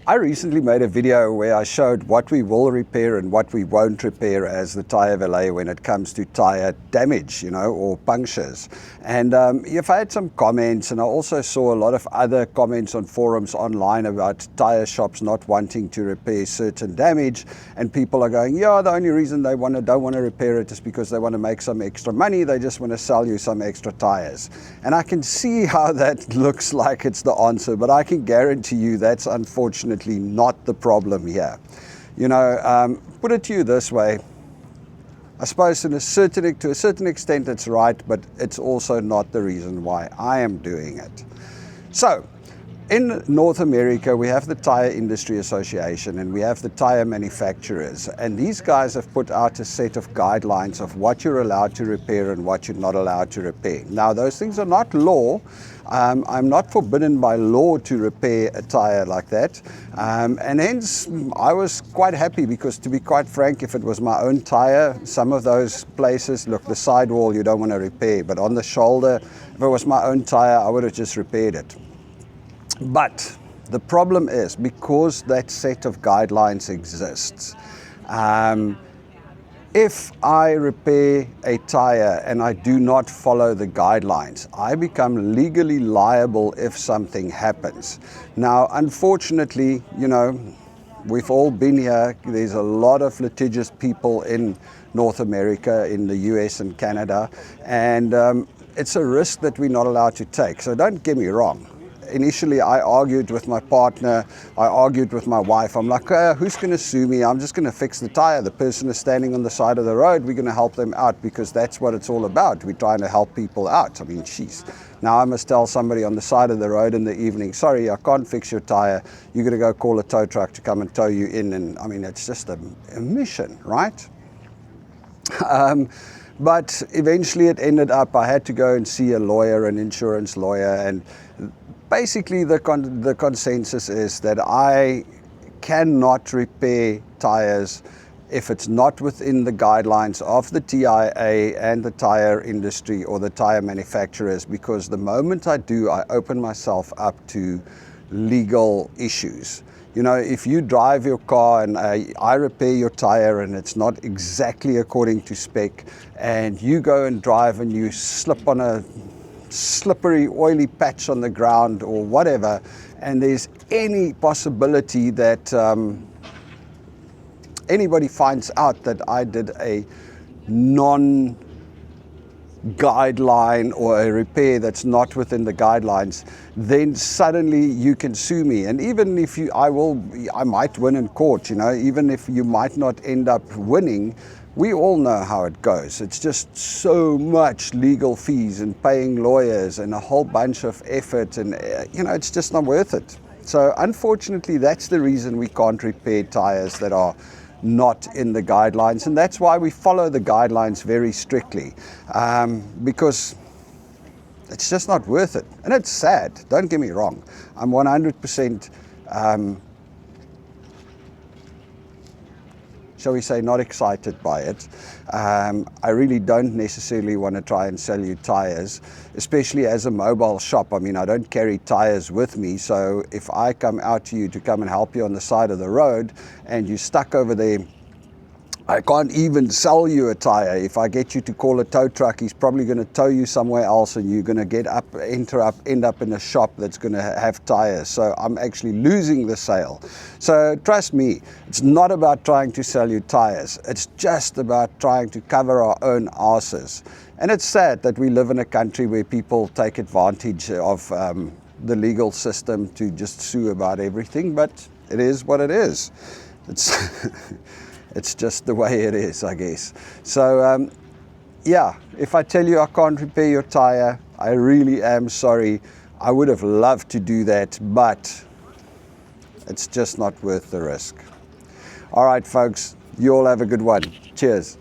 I recently made a video where I showed what we will repair and what we won't repair as the tire valet when it comes to tire damage, or punctures. And if I had some comments, and I also saw a lot of other comments on forums online about tire shops not wanting to repair certain damage, and people are going, yeah, the only reason they don't want to repair it is because they want to make some extra money. They just want to sell you some extra tires. And I can see how that looks like it's the answer, but I can guarantee you that's unfortunately not the problem here. Put it to you this way, I suppose to a certain extent it's right, but it's also not the reason why I am doing it. So, in North America, we have the Tire Industry Association and we have the tire manufacturers, and these guys have put out a set of guidelines of what you're allowed to repair and what you're not allowed to repair. Now, those things are not law. I'm not forbidden by law to repair a tire like that, and hence I was quite happy because, to be quite frank, if it was my own tire, some of those places, look, the sidewall you don't want to repair, but on the shoulder, if it was my own tire, I would have just repaired it. But the problem is, because that set of guidelines exists, if I repair a tire and I do not follow the guidelines, I become legally liable if something happens. Now, unfortunately, we've all been here. There's a lot of litigious people in North America, in the US and Canada, and it's a risk that we're not allowed to take. So don't get me wrong. Initially, I argued with my partner, I argued with my wife. I'm like, who's going to sue me? I'm just going to fix the tire. The person is standing on the side of the road. We're going to help them out because that's what it's all about. We're trying to help people out. I mean, jeez. Now I must tell somebody on the side of the road in the evening, sorry, I can't fix your tire. You're going to go call a tow truck to come and tow you in. And I mean, it's just a mission, right? But eventually it ended up, I had to go and see a lawyer, an insurance lawyer, and basically the consensus is that I cannot repair tires if it's not within the guidelines of the TIA and the tire industry or the tire manufacturers, because the moment I do, I open myself up to legal issues. If you drive your car and I repair your tire and it's not exactly according to spec, and you go and drive and you slip on a slippery, oily patch on the ground or whatever, and there's any possibility that anybody finds out that I did a non-guideline or a repair that's not within the guidelines, then suddenly you can sue me. And even if I might win in court, even if you might not end up winning, we all know how it goes. It's just so much legal fees and paying lawyers and a whole bunch of effort, and it's just not worth it. So unfortunately, that's the reason we can't repair tires that are not in the guidelines, and that's why we follow the guidelines very strictly, because it's just not worth it. And it's sad, don't get me wrong. I'm 100% shall we say, not excited by it. I really don't necessarily want to try and sell you tires, especially as a mobile shop. I mean, I don't carry tires with me, so if I come out to you to come and help you on the side of the road and you're stuck over there, I can't even sell you a tire. If I get you to call a tow truck, he's probably going to tow you somewhere else, and you're going to end up in a shop that's going to have tires. So I'm actually losing the sale. So trust me, it's not about trying to sell you tires. It's just about trying to cover our own asses. And it's sad that we live in a country where people take advantage of the legal system to just sue about everything, but it is what it is. It's just the way it is, I guess. So, yeah, if I tell you I can't repair your tire, I really am sorry. I would have loved to do that, but it's just not worth the risk. All right, folks, you all have a good one. Cheers.